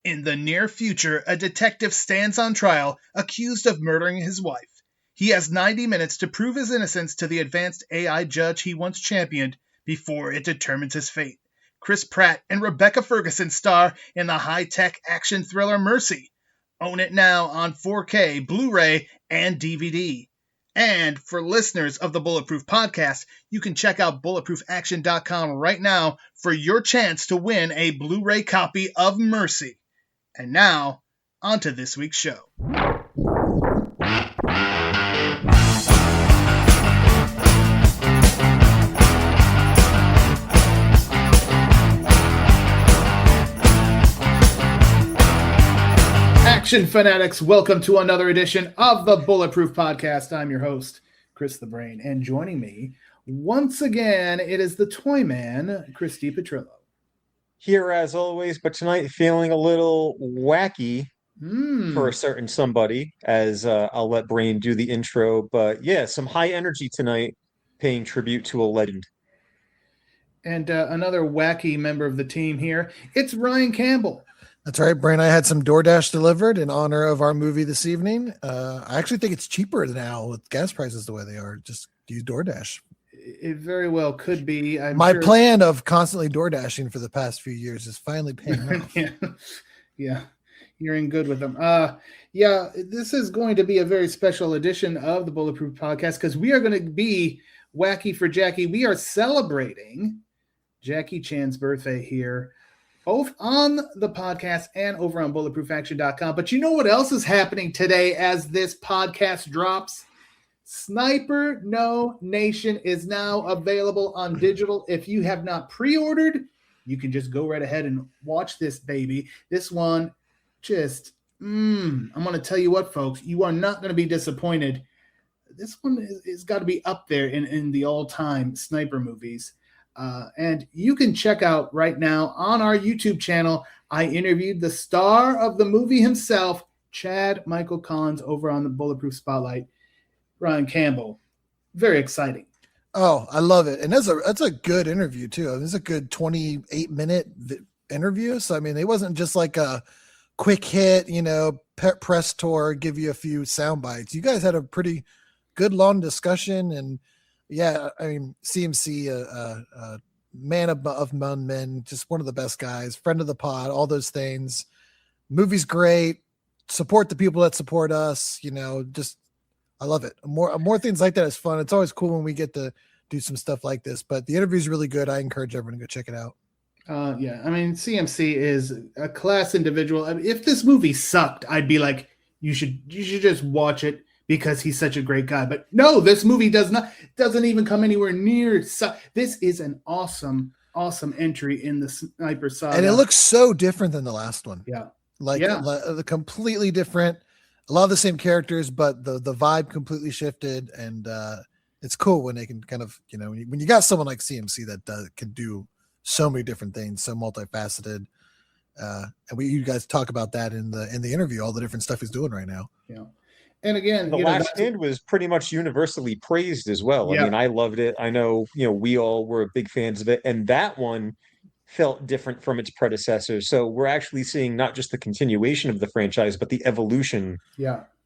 In the near future, a detective stands on trial accused of murdering his wife. He has 90 minutes to prove his innocence to the advanced AI judge he once championed before it determines his fate. Chris Pratt and Rebecca Ferguson star in the high-tech action thriller Mercy. Own it now on 4K, Blu-ray, and DVD. And for listeners of the Bulletproof podcast, you can check out bulletproofaction.com right now for your chance to win a Blu-ray copy of Mercy. And now, on to this week's show. Action fanatics, welcome to another edition of the Bulletproof podcast. I'm your host, Chris the Brain, and joining me once again, it is the Toyman, Chris DePetrillo. Here as always, but tonight feeling a little wacky for a certain somebody, as I'll let Brain do the intro. But yeah, some high energy tonight, paying tribute to a legend. And another wacky member of the team here, it's Ryan Campbell. That's right, Brain. I had some DoorDash delivered in honor of our movie this evening. I actually think it's cheaper now with gas prices the way they are. Just use DoorDash. It very well could be. My plan of constantly door dashing for the past few years is finally paying off. Yeah, you're in good with them. Yeah, this is going to be a very special edition of the Bulletproof podcast because we are going to be wacky for Jackie. We are celebrating Jackie Chan's birthday here, both on the podcast and over on bulletproofaction.com. But you know what else is happening today as this podcast drops? Sniper No Nation is now available on digital. If you have not pre-ordered, you can just go right ahead and watch this baby. This one just, I'm going to tell you what, folks, you are not going to be disappointed. This one is got to be up there in the all-time sniper movies. And you can check out right now on our YouTube channel, I interviewed the star of the movie himself, Chad Michael Collins, over on the Bulletproof Spotlight. Ryan Campbell, very exciting. Oh, I love it. And that's a good interview too. I mean, it's a good 28-minute interview. So, I mean, it wasn't just like a quick hit, press tour, give you a few sound bites. You guys had a pretty good long discussion. And yeah, I mean, CMC, man among men, just one of the best guys, friend of the pod, all those things. Movie's great. Support the people that support us, I love it. More things like that is fun. It's always cool when we get to do some stuff like this, but the interview is really good. I encourage everyone to go check it out. Yeah. I mean, CMC is a class individual. I mean, if this movie sucked, I'd be like, you should just watch it because he's such a great guy. But no, this movie doesn't even come anywhere near. This is an awesome entry in the Sniper saga. And it looks so different than the last one. Yeah. Completely different. A lot of the same characters, but the vibe completely shifted, and it's cool when they can kind of, when you got someone like CMC that can do so many different things, so multifaceted, and you guys talk about that in the interview, all the different stuff he's doing right now. Yeah, and again, The Last Stand was pretty much universally praised as well. Yeah. I mean, I loved it. I know, we all were big fans of it, and that one felt different from its predecessors. So we're actually seeing not just the continuation of the franchise, but the evolution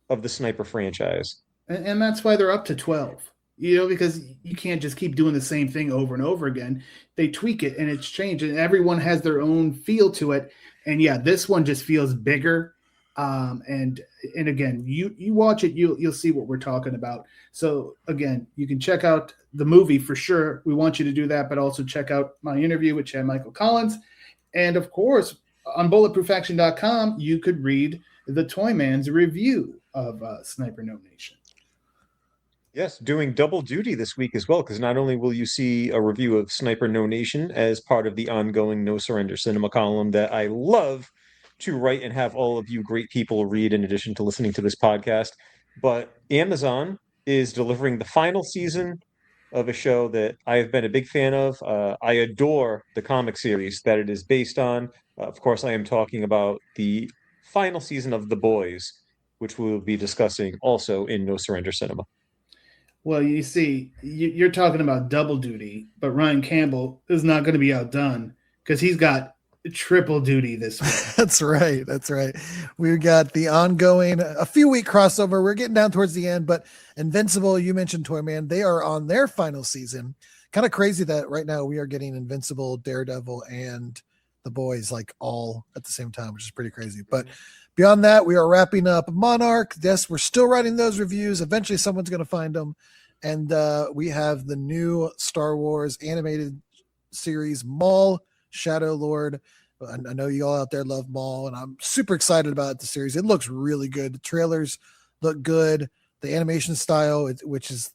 of the Sniper franchise. And that's why they're up to 12, because you can't just keep doing the same thing over and over again. They tweak it and it's changed, and everyone has their own feel to it. And yeah, this one just feels bigger. And again, you watch it, you'll see what we're talking about. So again, you can check out the movie for sure. We want you to do that, but also check out my interview with Chad Michael Collins. And of course, on bulletproofaction.com, you could read the Toyman's review of Sniper No Nation. Yes, doing double duty this week as well, because not only will you see a review of Sniper No Nation as part of the ongoing No Surrender Cinema column that I love to write and have all of you great people read in addition to listening to this podcast, but Amazon is delivering the final season of a show that I have been a big fan of. I adore the comic series that it is based on. Of course, I am talking about the final season of The Boys, which we will be discussing also in No Surrender Cinema. Well, you see, you're talking about double duty, but Ryan Campbell is not going to be outdone because he's got triple duty this week. That's right. That's right. We've got the ongoing, a few week crossover. We're getting down towards the end, but Invincible, you mentioned Toyman, they are on their final season. Kind of crazy that right now we are getting Invincible, Daredevil, and The Boys like all at the same time, which is pretty crazy. But beyond that, we are wrapping up Monarch. Yes, we're still writing those reviews. Eventually someone's going to find them. And we have the new Star Wars animated series, Maul, Shadow Lord. I know you all out there love Maul, and I'm super excited about the series. It looks really good. The trailers look good. The animation style, which is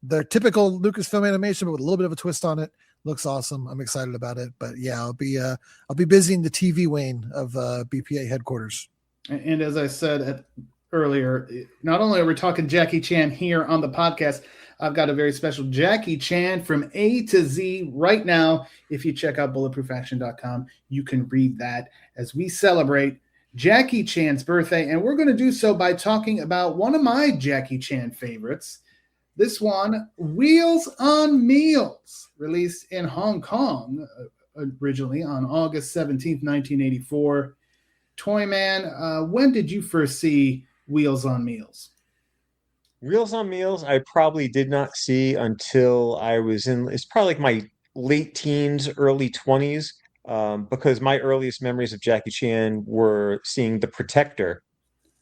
the typical Lucasfilm animation, but with a little bit of a twist on it, looks awesome. I'm excited about it. But yeah, I'll be busy in the TV wing of BPA headquarters. And as I said earlier, not only are we talking Jackie Chan here on the podcast, I've got a very special Jackie Chan from A to Z right now. If you check out bulletproofaction.com, you can read that as we celebrate Jackie Chan's birthday. And we're going to do so by talking about one of my Jackie Chan favorites. This one, Wheels on Meals, released in Hong Kong originally on August 17th, 1984. Toyman, when did you first see Wheels on Meals? Wheels on Meals, I probably did not see until I was it's probably like my late teens, early 20s, because my earliest memories of Jackie Chan were seeing The Protector,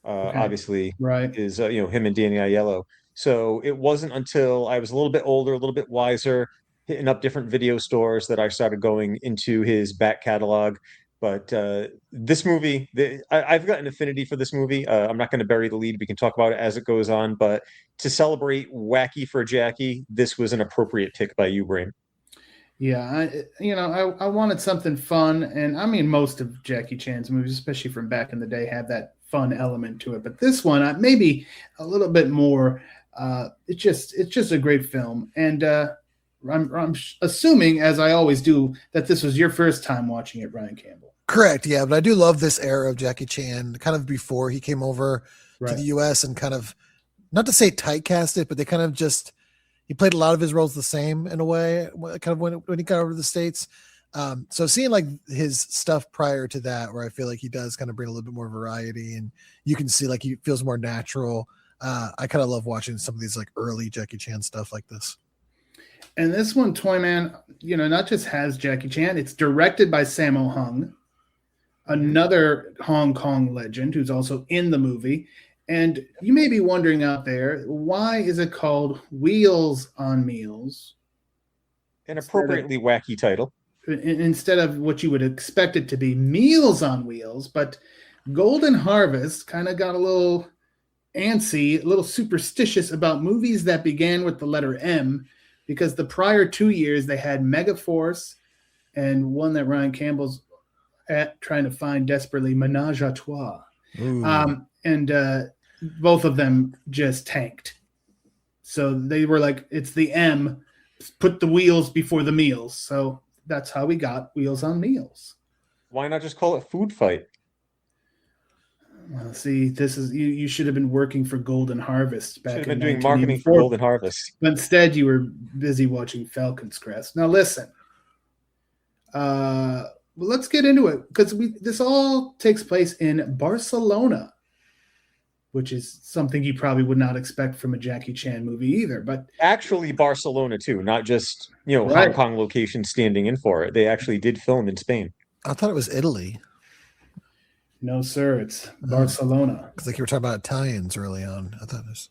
obviously, right, is, him and Danny Aiello. So it wasn't until I was a little bit older, a little bit wiser, hitting up different video stores that I started going into his back catalog. But this movie, I've got an affinity for this movie. I'm not going to bury the lead. We can talk about it as it goes on. But to celebrate Whacky for Jackie, this was an appropriate pick by you, Brain. Yeah, I wanted something fun. And I mean, most of Jackie Chan's movies, especially from back in the day, have that fun element to it. But this one, maybe a little bit more. It's just a great film. And I'm assuming, as I always do, that this was your first time watching it, Ryan Campbell. Correct, yeah, but I do love this era of Jackie Chan, kind of before he came over Right. to the U.S. and kind of, not to say typecast it, but they kind of he played a lot of his roles the same in a way, kind of when he got over to the States. So seeing like his stuff prior to that, where I feel like he does kind of bring a little bit more variety, and you can see like he feels more natural. I kind of love watching some of these like early Jackie Chan stuff like this. And this one, Toyman, not just has Jackie Chan, it's directed by Sammo Hung, another Hong Kong legend who's also in the movie. And you may be wondering out there, why is it called Wheels on Meals? An appropriately wacky title. Instead of what you would expect it to be, Meals on Wheels. But Golden Harvest kind of got a little antsy, a little superstitious about movies that began with the letter M, because the prior 2 years they had Megaforce and one that Ryan Campbell's trying to find desperately, Menage a Trois. And both of them just tanked. So they were like, it's the M, put the wheels before the meals. So that's how we got Wheels on Meals. Why not just call it Food Fight? Well, see, this is you should have been working for Golden Harvest back Should have in been doing marketing for Golden Harvest. But instead, you were busy watching Falcon's Crest. Now, listen. Well, let's get into it, because this all takes place in Barcelona, which is something you probably would not expect from a Jackie Chan movie either. But actually, Barcelona too, not just Right. Hong Kong location standing in for it. They actually did film in Spain. I thought it was Italy. no, sir, it's Barcelona. Because like you were talking about Italians early on. I thought it was.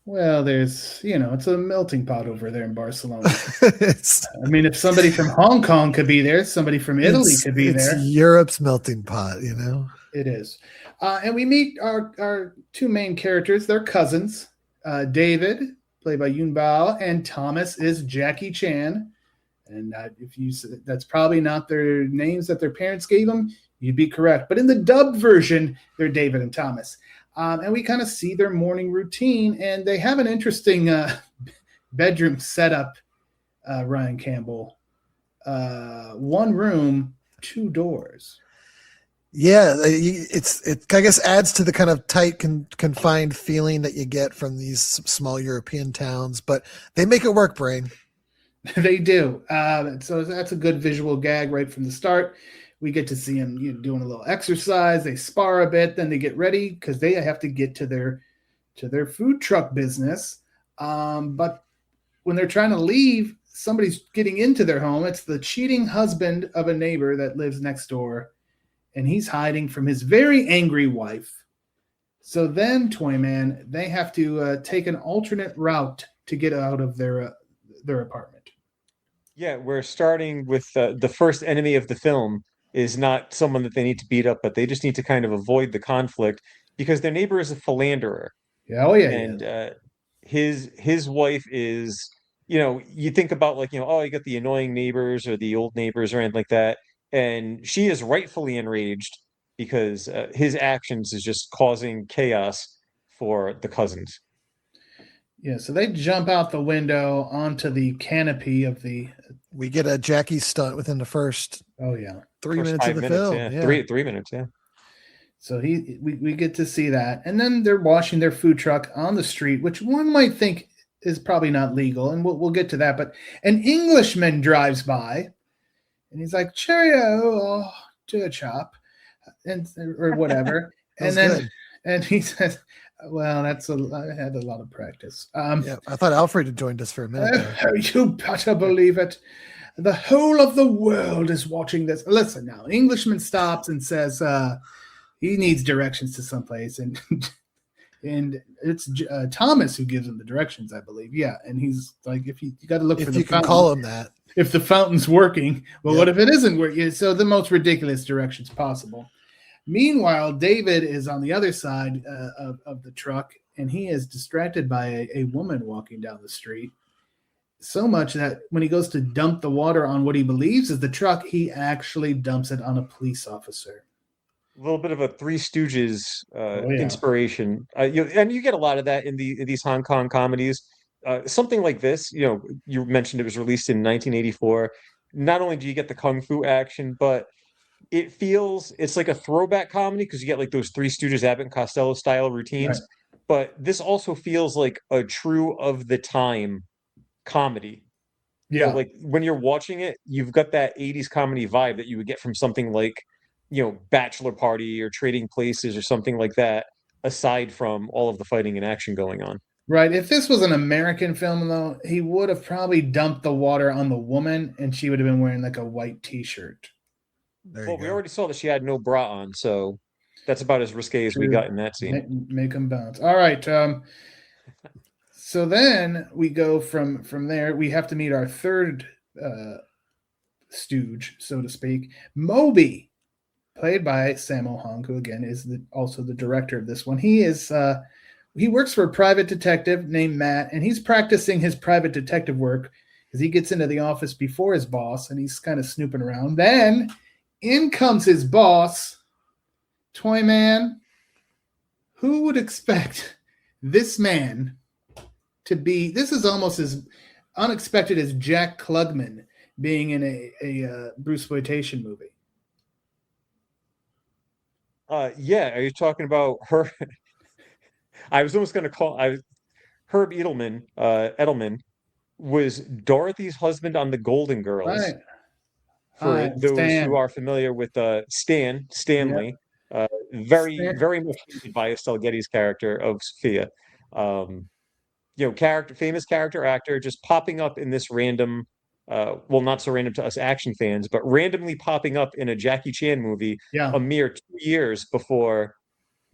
Well, there's, it's a melting pot over there in Barcelona. it's I mean, if somebody from Hong Kong could be there, somebody from Italy could be there. It's Europe's melting pot, It is. And we meet our two main characters. They're cousins. David, played by Yuen, and Thomas is Jackie Chan. And if you said that's probably not their names that their parents gave them, you'd be correct. But in the dubbed version, they're David and Thomas. And we kind of see their morning routine, and they have an interesting bedroom setup, Ryan Campbell. One room, two doors. Yeah, it I guess adds to the kind of tight, confined feeling that you get from these small European towns, but they make it work, Brain. They do. So that's a good visual gag right from the start. We get to see them doing a little exercise. They spar a bit, then they get ready because they have to get to their food truck business. But when they're trying to leave, somebody's getting into their home. It's the cheating husband of a neighbor that lives next door, and he's hiding from his very angry wife. So then, Toyman, they have to take an alternate route to get out of their apartment. Yeah, we're starting with the first enemy of the film is not someone that they need to beat up, but they just need to kind of avoid the conflict because their neighbor is a philanderer. Yeah, oh yeah, And yeah. His wife is, you think about like, oh, you got the annoying neighbors or the old neighbors or anything like that, and she is rightfully enraged because his actions is just causing chaos for the cousins. Yeah, so they jump out the window onto the canopy of the. We get a Jackie stunt within the first Oh yeah, 3 First minutes of 5 the minutes, film. yeah. Yeah. Three minutes, yeah. so we get to see that, and then they're washing their food truck on the street, which one might think is probably not legal, and we'll get to that. But an Englishman drives by, and he's like, "Cheerio, oh, to a chop," and or whatever, and then good. and he says, "Well, I had a lot of practice." Yeah, I thought Alfred had joined us for a minute there. You better believe it. The whole of the world is watching this. Listen now, Englishman stops and says he needs directions to someplace, and it's Thomas who gives him the directions, I believe. Yeah, and he's like, if you got to look If for the you can fountain. call him that. If the fountain's working, well, Yep. what if it isn't working? So the most ridiculous directions possible. Meanwhile, David is on the other side of the truck, and he is distracted by a woman walking down the street. So much that when he goes to dump the water on what he believes is the truck, he actually dumps it on a police officer. A little bit of a Three Stooges Oh, yeah. inspiration. And you get a lot of that in these Hong Kong comedies. Something like this, you mentioned it was released in 1984. Not only do you get the kung fu action, but it's like a throwback comedy because you get like those Three Stooges, Abbott and Costello style routines. Right. But this also feels like a true of the time comedy. Yeah. So like when you're watching it, you've got that 80s comedy vibe that you would get from something like, Bachelor Party or Trading Places or something like that, aside from all of the fighting and action going on. Right. If this was an American film, though, he would have probably dumped the water on the woman, and she would have been wearing like a white T-shirt. Well, we already saw that she had no bra on, so that's about as risque as we True. got in that scene. Make them bounce. All right. So then we go from there. We have to meet our third stooge, so to speak, Moby, played by Sammo Hung, who again is also the director of this one. He works for a private detective named Matt, and he's practicing his private detective work because he gets into the office before his boss, and he's kind of snooping around. Then in comes his boss, Toyman. Who would expect this man to be? This is almost as unexpected as Jack Klugman being in a Bruceploitation movie. Yeah, are you talking about her? I was almost going to call. Herb Edelman was Dorothy's husband on The Golden Girls. Right. For those Stan. who are familiar with Stanley, very much hated by Estelle Getty's character of Sophia. Famous character actor, just popping up in this random, well, not so random to us action fans, but randomly popping up in a Jackie Chan movie a mere 2 years before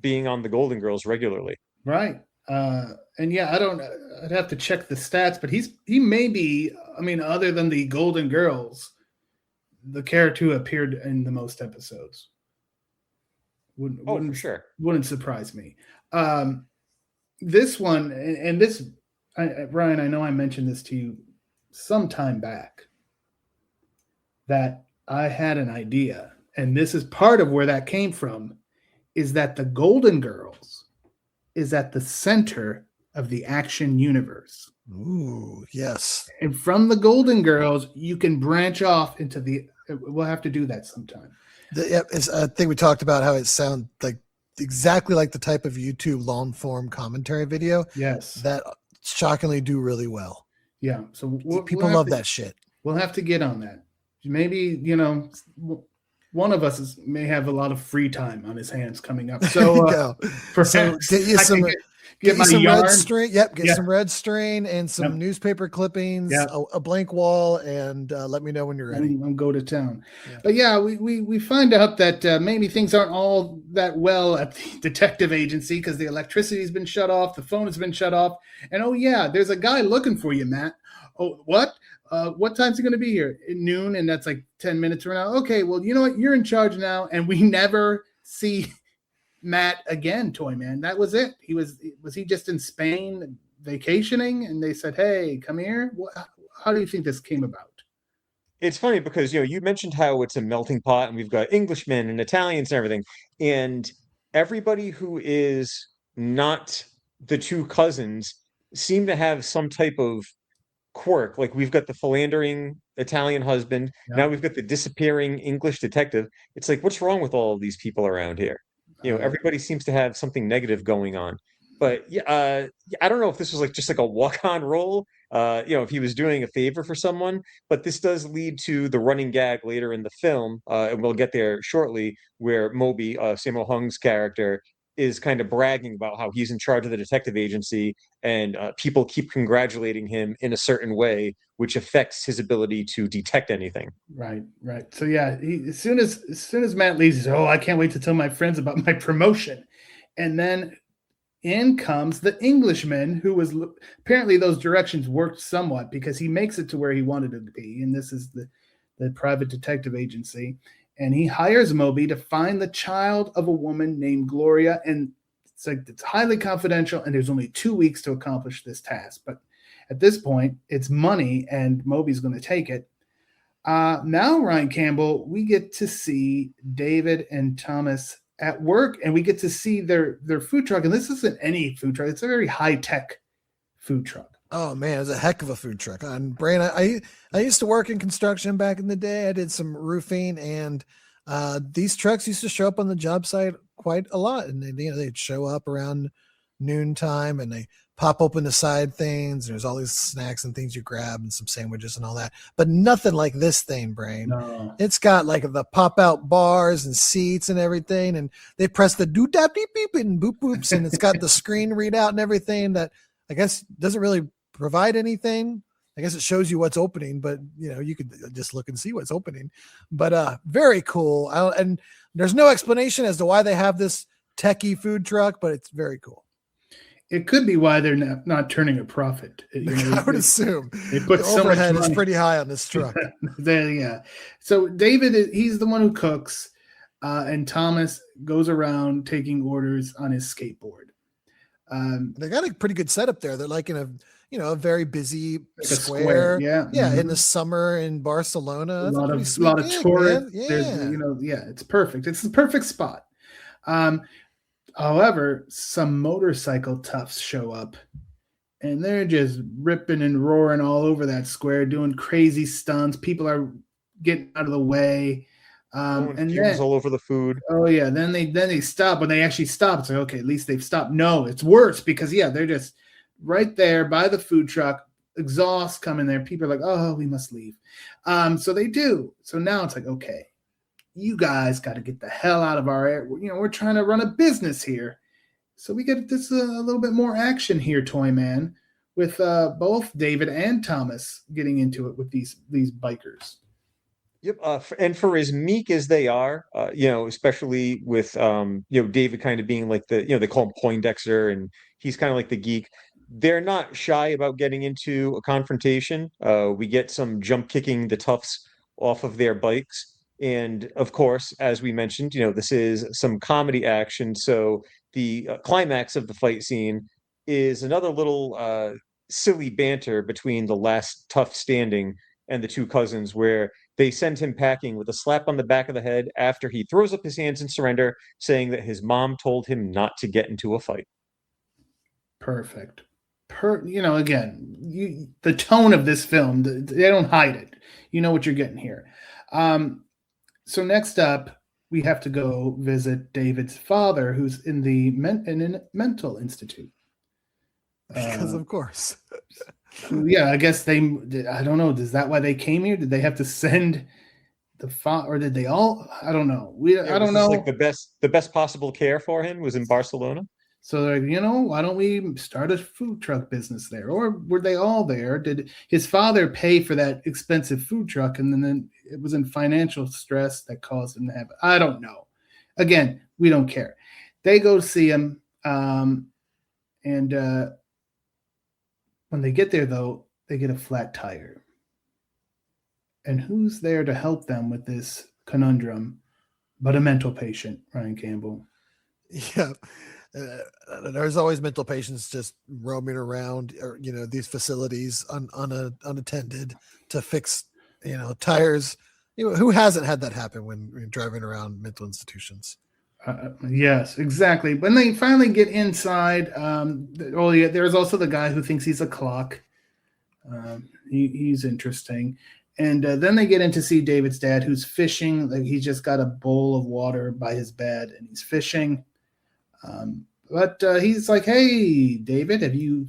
being on The Golden Girls regularly. Right. And yeah, I'd have to check the stats, but he may be, other than the Golden Girls, the character who appeared in the most episodes. For sure. Wouldn't surprise me. This one, and this, Ryan, I know I mentioned this to you some time back, that I had an idea, and this is part of where that came from, is that the Golden Girls is at the center of the action universe. Ooh, yes. And from the Golden Girls, you can branch off into we'll have to do that sometime. I think we talked about how it sounds like exactly like the type of YouTube long form commentary video. Yes. That shockingly do really well. Yeah. So People love that shit. We'll have to get on that. Maybe, one of us may have a lot of free time on his hands coming up. So, so get you some red string. Yep, get some red string and some newspaper clippings, a blank wall, and let me know when you're ready. I'll go to town. Yeah. But yeah, we find out that maybe things aren't all that well at the detective agency because the electricity's been shut off, the phone has been shut off, and oh yeah, there's a guy looking for you, Matt. Oh, what? What time's he going to be here? At noon, and that's like 10 minutes from now. Okay, well, you know what? You're in charge now, and we never see Matt again, Toyman. That was it. Was he just in Spain vacationing, and they said, "Hey, come here." How do you think this came about? It's funny because you mentioned how it's a melting pot, and we've got Englishmen and Italians and everything, and everybody who is not the two cousins seem to have some type of quirk. Like we've got the philandering Italian husband. Now we've got the disappearing English detective. It's like, what's wrong with all of these people around here? Everybody seems to have something negative going on. But I don't know if this was just like a walk-on role, if he was doing a favor for someone. But this does lead to the running gag later in the film, and we'll get there shortly, where Moby, Sammo Hung's character, is kind of bragging about how he's in charge of the detective agency, and people keep congratulating him in a certain way, which affects his ability to detect anything. Right. So yeah, as soon as Matt leaves, he says, "Oh, I can't wait to tell my friends about my promotion," and then in comes the Englishman, who was apparently those directions worked somewhat because he makes it to where he wanted it to be, and this is the private detective agency. And he hires Moby to find the child of a woman named Gloria. And it's highly confidential, and there's only 2 weeks to accomplish this task. But at this point, it's money, and Moby's going to take it. Now, Ryan Campbell, we get to see David and Thomas at work, and we get to see their food truck. And this isn't any food truck. It's a very high-tech food truck. Oh man, it's a heck of a food truck. And Brain, I used to work in construction back in the day. I did some roofing, and these trucks used to show up on the job site quite a lot. And they'd show up around noontime, and they pop open the side things. There's all these snacks and things you grab, and some sandwiches and all that. But nothing like this thing, Brain. No. It's got like the pop out bars and seats and everything, and they press the doo dap beep beep and boop boops, and it's got the screen readout and everything that I guess doesn't really provide anything. I guess it shows you what's opening, but you could just look and see what's opening. But very cool. And there's no explanation as to why they have this techie food truck, but it's very cool. It could be why they're not turning a profit. I would assume they put the overhead is pretty high on this truck. Yeah. So David, he's the one who cooks, and Thomas goes around taking orders on his skateboard. They got a pretty good setup there. They're like in a very busy square. Yeah. Mm-hmm. In the summer in Barcelona. A lot of tourists. Yeah. It's perfect. It's the perfect spot. However, some motorcycle toughs show up, and they're just ripping and roaring all over that square, doing crazy stunts. People are getting out of the way. And fumes all over the food. Oh yeah. Then they stop. When they actually stop, it's like, okay, at least they've stopped. No, it's worse because they're just right there by the food truck, exhaust coming there. People are like, oh, we must leave. So they do. So now it's like, okay, you guys got to get the hell out of our area. We're trying to run a business here. So we get this a little bit more action here, Toyman, with both David and Thomas getting into it with these bikers. Yep. And for as meek as they are, especially with, David kind of being like they call him Poindexter, and he's kind of like the geek. They're not shy about getting into a confrontation. We get some jump kicking the toughs off of their bikes. And of course, as we mentioned, this is some comedy action. So the climax of the fight scene is another little silly banter between the last tough standing and the two cousins, where they send him packing with a slap on the back of the head after he throws up his hands in surrender, saying that his mom told him not to get into a fight. Perfect. Again, the tone of this film, they don't hide it. You know what you're getting here. So next up, we have to go visit David's father, who's in the mental institute. Because of course. Yeah, I guess I don't know. Is that why they came here? Did they have to send or did they all? I don't know. Yeah, I was don't this like know. the best possible care for him was in Barcelona? So they're like, why don't we start a food truck business there? Or were they all there? Did his father pay for that expensive food truck, and then it was in financial stress that caused him to have it? I don't know. Again, we don't care. They go see him, and when they get there, though, they get a flat tire. And who's there to help them with this conundrum but a mental patient, Ryan Campbell? Yeah. There's always mental patients just roaming around, or these facilities unattended to fix tires. Who hasn't had that happen when you're driving around mental institutions? Yes, exactly. When they finally get inside, there's also the guy who thinks he's a clock. He's interesting. And then they get in to see David's dad, who's fishing. Like, he's just got a bowl of water by his bed, and he's fishing. But he's like, "Hey, David, have you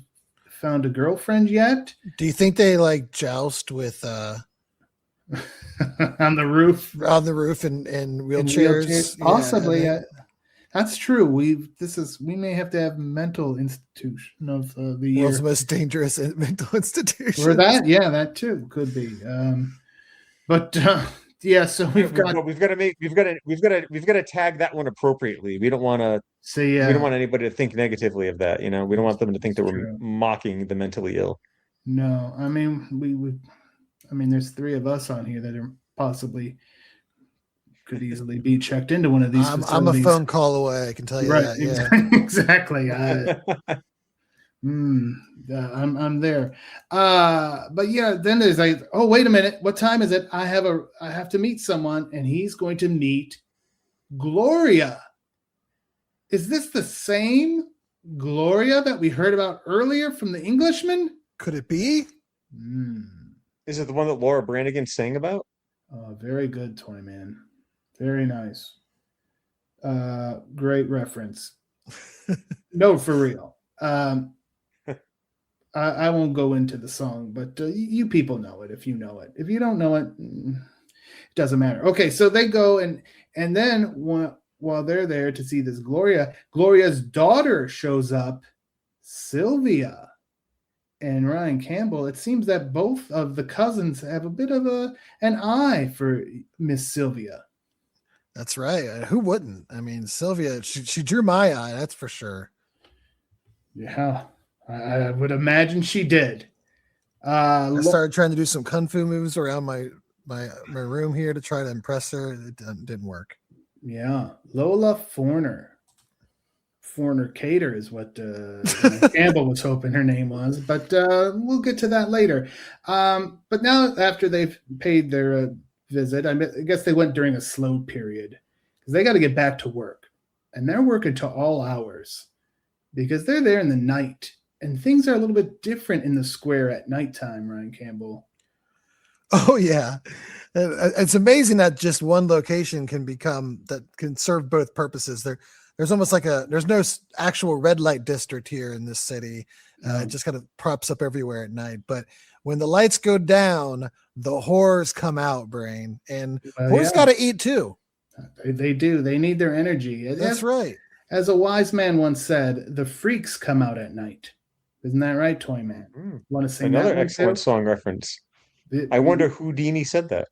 found a girlfriend yet?" Do you think they like joust with On the roof? On the roof and wheelchairs? Possibly. Yeah, that's true. We may have to have mental institution of the year. World's most dangerous mental institution. For that, yeah, that too could be. Yeah, so we've got to tag that one appropriately. We don't want to we don't want anybody to think negatively of that. We don't want them to think that we're mocking the mentally ill. No, I mean there's three of us on here that are possibly could easily be checked into one of these facilities. I'm a phone call away, I can tell you that. Yeah. Exactly. I'm there. But yeah, then there's like, oh, wait a minute, what time is it? I have to meet someone, and he's going to meet Gloria. Is this the same Gloria that we heard about earlier from the Englishman? Could it be? Is it the one that Laura Branigan sang about? Very good, Toyman. Very nice. Great reference. No, for real. I won't go into the song, but you people know it if you know it. If you don't know it, it doesn't matter. Okay, so they go, and then while they're there to see this Gloria's daughter shows up, Sylvia. And Ryan Campbell, it seems that both of the cousins have a bit of an eye for Miss Sylvia. That's right. Who wouldn't? I mean, Sylvia, she drew my eye, that's for sure. Yeah, I would imagine she did. I started trying to do some kung fu moves around my room here to try to impress her. It didn't work. Yeah, Lola Fornicator is what Campbell was hoping her name was, but we'll get to that later. But now, after they've paid their visit, I guess they went during a slow period because they got to get back to work, and they're working to all hours because they're there in the night, and things are a little bit different in the square at nighttime. Ryan Campbell. Oh yeah, it's amazing that just one location can serve both purposes. There's almost like there's no actual red light district here in this city. It just kind of props up everywhere at night. But when the lights go down, the whores come out, Brain. And whores got to eat too. They do. They need their energy. That's right. As a wise man once said, the freaks come out at night. Isn't that right, Toyman? Want to sing another excellent song reference? I wonder who Houdini said that.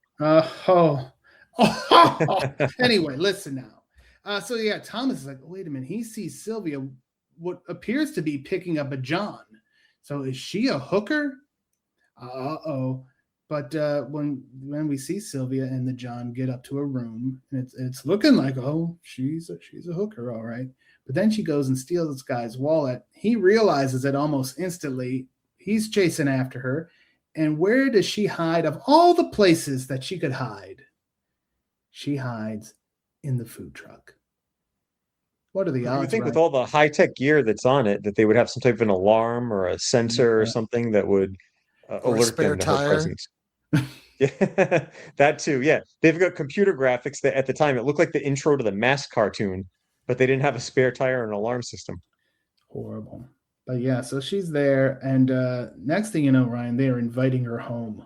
Anyway, listen now. So yeah, Thomas is like, wait a minute. He sees Sylvia, what appears to be picking up a John. So is she a hooker? But when we see Sylvia and the John get up to a room, and it's looking like, oh, she's a hooker, all right. But then she goes and steals this guy's wallet. He realizes it almost instantly. He's chasing after her. And where does she hide? Of all the places that she could hide, she hides in the food truck. What are the odds? You think with all the high-tech gear that's on it, that they would have some type of an alarm or a sensor or something that would alert them to her presence? Yeah, that too. Yeah, they've got computer graphics that at the time it looked like the intro to the Mask cartoon, but they didn't have a spare tire or an alarm system. Horrible. But yeah, so she's there, and next thing you know, Ryan, they are inviting her home.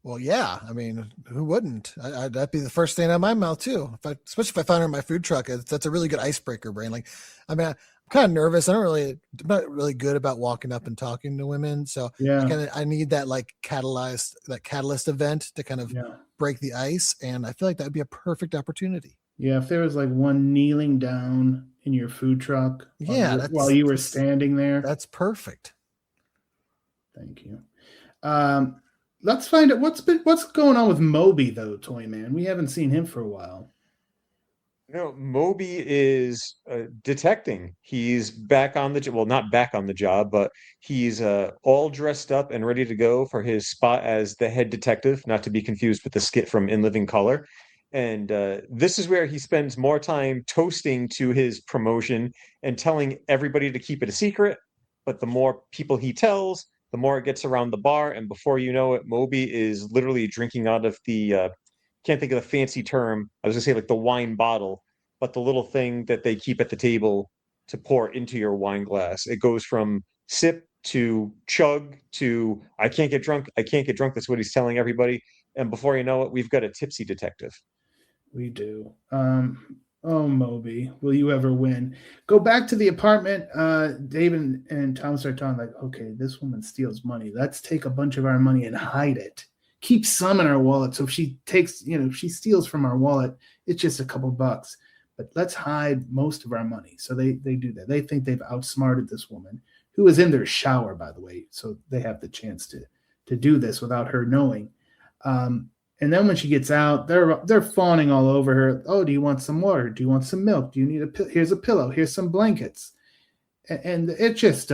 Well, yeah. I mean, who wouldn't? That'd be the first thing out of my mouth too. Especially if I found her in my food truck, that's a really good icebreaker, brain. Like, I mean, I'm kind of nervous. I'm not really good about walking up and talking to women. So Yeah, I need that like catalyst event to kind of yeah, break the ice. And I feel like that'd be a perfect opportunity. yeah. If there was like one kneeling down in your food truck Yeah, while you were standing there, that's perfect. thank you. Let's find out what's going on with Moby though, Toyman. We haven't seen him for a while. No, Moby is detecting. He's back on the job. Well, not back on the job, but he's all dressed up and ready to go for his spot as the head detective, not to be confused with the skit from In Living Color. And this is where he spends more time toasting to his promotion and telling everybody to keep it a secret. But the more people he tells, the more it gets around the bar. And before you know it, Moby is literally drinking out of the can't think of the fancy term. I was gonna say like the wine bottle, but the little thing that they keep at the table to pour into your wine glass. It goes from sip to chug to I can't get drunk. I can't get drunk. That's what he's telling everybody. And before you know it, we've got a tipsy detective. We do. Oh, Moby, will you ever win? Go back to the apartment. David and Thomas are talking like, okay, this woman steals money. Let's take a bunch of our money and hide it. Keep some in our wallet. So if she takes, if she steals from our wallet, it's just a couple bucks. But let's hide most of our money. So they do that. They think they've outsmarted this woman, who is in their shower, by the way. So they have the chance to do this without her knowing. And then when she gets out, they're fawning all over her. Oh, do you want some water? Do you want some milk? Do you need here's a pillow? Here's some blankets. And it just,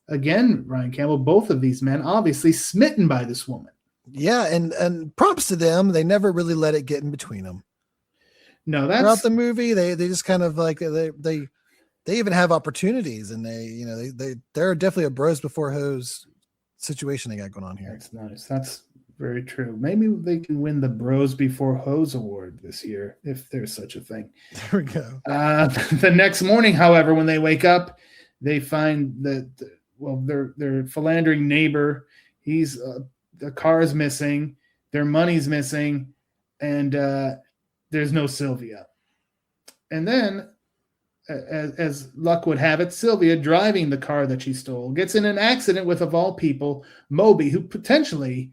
again, Ryan Campbell, both of these men obviously smitten by this woman. Yeah, and props to them. They never really let it get in between them. No, that's throughout the movie. They just kind of like they even have opportunities, and they're definitely a bros before hoes situation they got going on here. That's nice. That's very true. Maybe they can win the Bros Before Hoes award this year, if there's such a thing. There we go. The next morning, however, when they wake up, they find that their philandering neighbor, the car is missing, their money's missing, and there's no Sylvia. And then, as luck would have it, Sylvia, driving the car that she stole, gets in an accident with, of all people, Moby, who potentially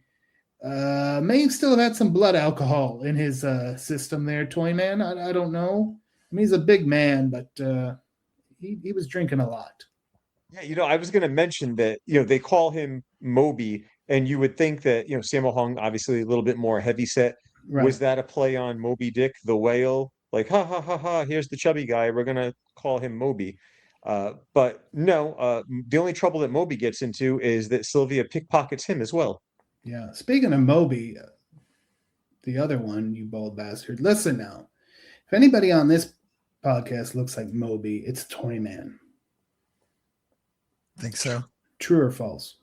may still have had some blood alcohol in his system there, Toyman. I don't know. I mean, he's a big man, but he was drinking a lot. Yeah, I was going to mention that, they call him Moby, and you would think that, Sammo Hung, obviously a little bit more heavy set. Right. Was that a play on Moby Dick, the whale? Like, ha, ha, ha, ha, here's the chubby guy. We're going to call him Moby. But no, the only trouble that Moby gets into is that Sylvia pickpockets him as well. Yeah. Speaking of Moby, the other one, you bald bastard, listen now. If anybody on this podcast looks like Moby, it's Toyman. Think so? True or false?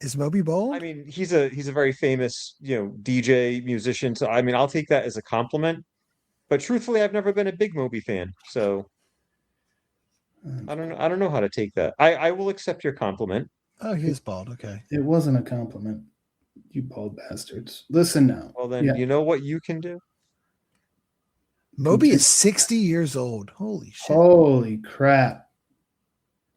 Is Moby bald? I mean, he's a very famous, DJ musician. So I mean, I'll take that as a compliment. But truthfully, I've never been a big Moby fan, so I don't know how to take that. I will accept your compliment. Oh, he's bald. Okay. It wasn't a compliment, you bald bastards. Listen now. Well, then you know what you can do? Moby is 60 years old. Holy shit. Holy crap.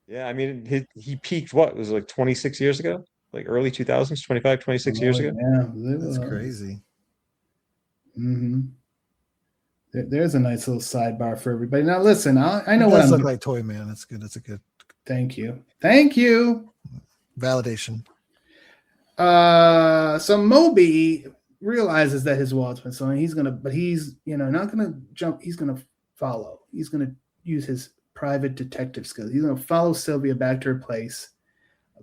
Yeah, I mean, he peaked, what, was it like 26 years ago? Like early 2000s, 25, 26 years ago? Yeah. That's crazy. Mm-hmm. There's a nice little sidebar for everybody. Now, listen, I know it what does I'm look like Toyman. That's good. That's a good. Thank you. Thank you. Validation. So Moby realizes that his wallet's been stolen. He's not gonna jump. He's gonna follow. He's gonna use his private detective skills. He's gonna follow Sylvia back to her place.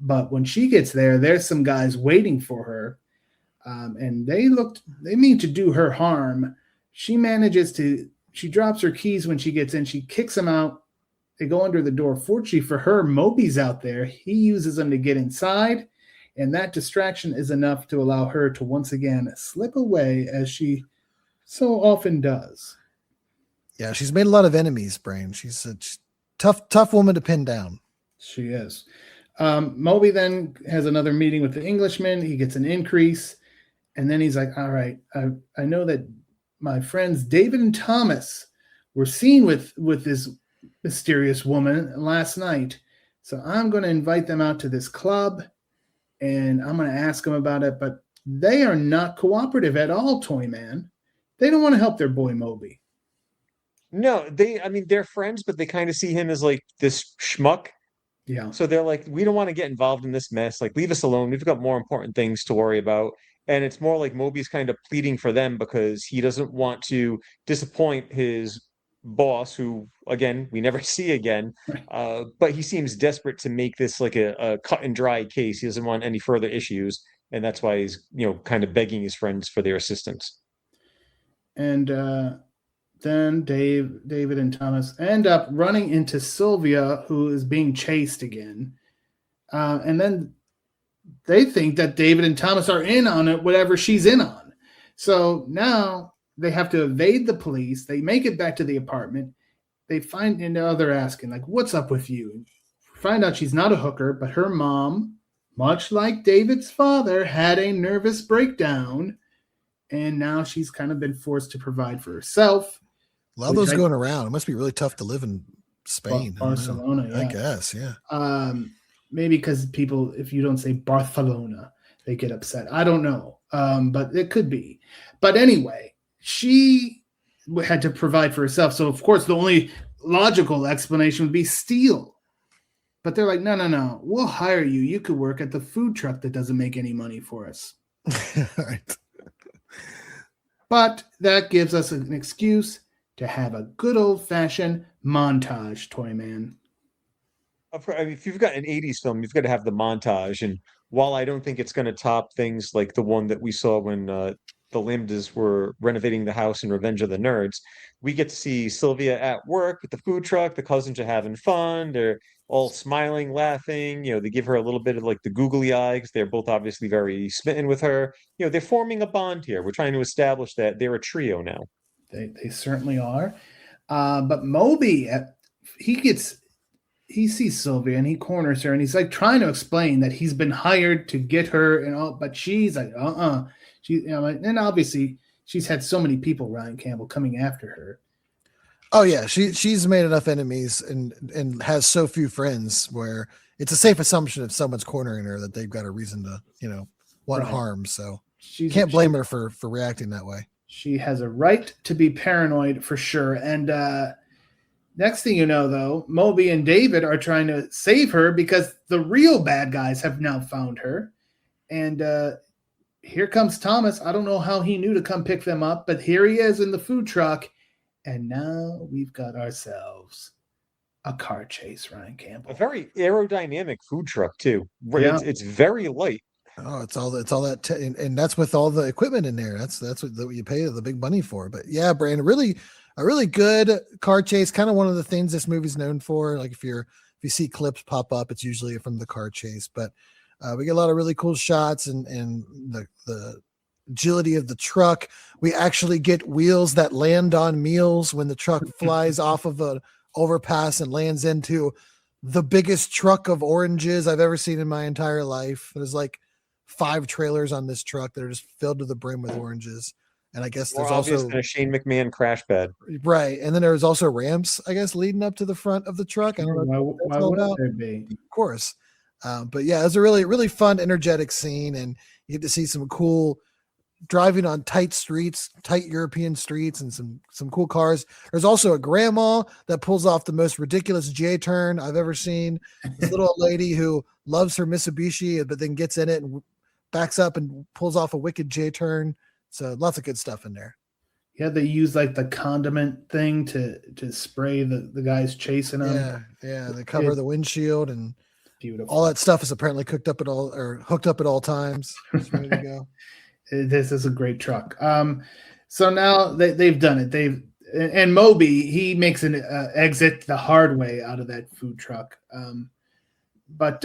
But when she gets there, there's some guys waiting for her, and they mean to do her harm. She drops her keys when she gets in. She kicks them out. They go under the door. Fortunately for her, Moby's out there. He uses them to get inside, and that distraction is enough to allow her to once again slip away, as she so often does. Yeah, she's made a lot of enemies, Brain. tough woman to pin down. She is. Moby then has another meeting with the Englishman. He gets an increase. And then he's like, all right, I know that my friends David and Thomas were seen with this mysterious woman last night. So I'm going to invite them out to this club, and I'm going to ask them about it. But they are not cooperative at all, Toyman. They don't want to help their boy Moby. No, they're friends, but they kind of see him as like this schmuck. Yeah. So they're like, we don't want to get involved in this mess. Like, leave us alone. We've got more important things to worry about. And it's more like Moby's kind of pleading for them because he doesn't want to disappoint his boss, who, again, we never see again. But he seems desperate to make this like a cut and dry case. He doesn't want any further issues. And that's why he's, kind of begging his friends for their assistance. And then David and Thomas end up running into Sylvia, who is being chased again. And then they think that David and Thomas are in on it, whatever she's in on. So now they have to evade the police. They make it back to the apartment. They find, they're asking, like, what's up with you? Find out she's not a hooker, but her mom, much like David's father, had a nervous breakdown. And now she's kind of been forced to provide for herself. A lot of those going around. It must be really tough to live in Spain. Barcelona, I guess, yeah. Maybe because people, if you don't say Barcelona, they get upset. I don't know, but it could be. But anyway, she had to provide for herself. So, of course, the only logical explanation would be steal. But they're like, no. We'll hire you. You could work at the food truck that doesn't make any money for us. Right. But that gives us an excuse to have a good old-fashioned montage, Toyman. If you've got an 80s film, you've got to have the montage. And while I don't think it's going to top things like the one that we saw when the Lambdas were renovating the house in Revenge of the Nerds, we get to see Sylvia at work with the food truck. The cousins are having fun. They're all smiling, laughing. They give her a little bit of like the googly eye because they're both obviously very smitten with her. They're forming a bond here. We're trying to establish that they're a trio now. They certainly are. But Moby, he sees Sylvia and he corners her and he's like trying to explain that he's been hired to get her and all, but she's like, and obviously she's had so many people, Ryan Campbell, coming after her. Oh yeah, she's made enough enemies and has so few friends where it's a safe assumption if someone's cornering her that they've got a reason to, want harm. So you can't blame her for reacting that way. She has a right to be paranoid for sure. And next thing you know, though, Moby and David are trying to save her because the real bad guys have now found her. And here comes Thomas. I don't know how he knew to come pick them up, but here he is in the food truck. And now we've got ourselves a car chase, Ryan Campbell. A very aerodynamic food truck, too. Yeah. It's very light. Oh, it's all that, and that's with all the equipment in there. That's what you pay the big money for. But yeah, Brandon, a really good car chase. Kind of one of the things this movie's known for. Like if you see clips pop up, it's usually from the car chase. But we get a lot of really cool shots and the agility of the truck. We actually get wheels that land on meals when the truck flies off of an overpass and lands into the biggest truck of oranges I've ever seen in my entire life. There's like 5 trailers on this truck that are just filled to the brim with oranges. And I guess there's also a Shane McMahon crash pad. Right. And then there's also ramps, I guess, leading up to the front of the truck. I don't know. Why would there be? Of course. But yeah, it's a really, really fun, energetic scene. And you get to see some cool driving on tight European streets and some cool cars. There's also a grandma that pulls off the most ridiculous J-turn I've ever seen. This little lady who loves her Mitsubishi, but then gets in it and backs up and pulls off a wicked J-turn. So lots of good stuff in there. Yeah, they use like the condiment thing to spray the guys chasing them. Yeah. They cover the windshield and beautiful. All that stuff is apparently hooked up at all times. It's ready to go. This is a great truck. So now they've done it. And Moby, he makes an exit the hard way out of that food truck. But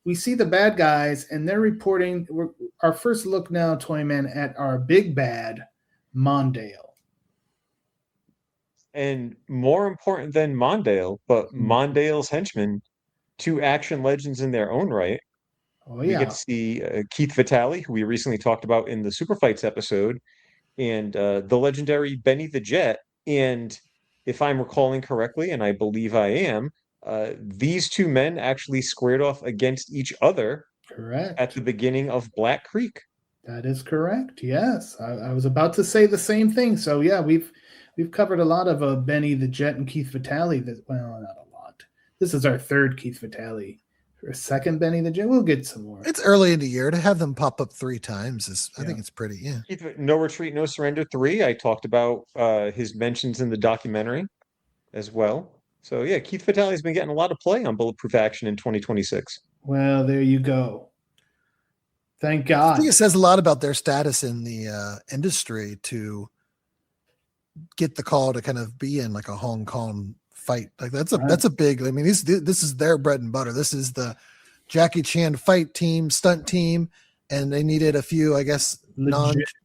we see the bad guys, and they're reporting. Our first look now, Toyman, at our big bad, Mondale. And more important than Mondale, but Mondale's henchmen, two action legends in their own right. Oh We get yeah, to see Keith Vitali, who we recently talked about in the Super Fights episode, and the legendary Benny the Jet. And if I'm recalling correctly, and I believe I am, these two men actually squared off against each other at correct. the beginning of Black Creek. That is correct. Yes, I was about to say the same thing. So yeah, we've covered a lot of Benny the Jet and Keith Vitali. That well, not a lot. This is our third Keith Vitali. For a second Benny the Jet, we'll get some more. It's early in the year to have them pop up 3 times. I Yeah. think it's pretty. Yeah. No Retreat, No Surrender 3. I talked about his mentions in the documentary as well. So yeah, Keith Vitali's been getting a lot of play on Bulletproof Action in 2026. Well, there you go. Thank I God. think it says a lot about their status in the industry to get the call to kind of be in like a Hong Kong fight. Like that's a big. I mean, this is their bread and butter. This is the Jackie Chan fight team, stunt team, and they needed a few, I guess,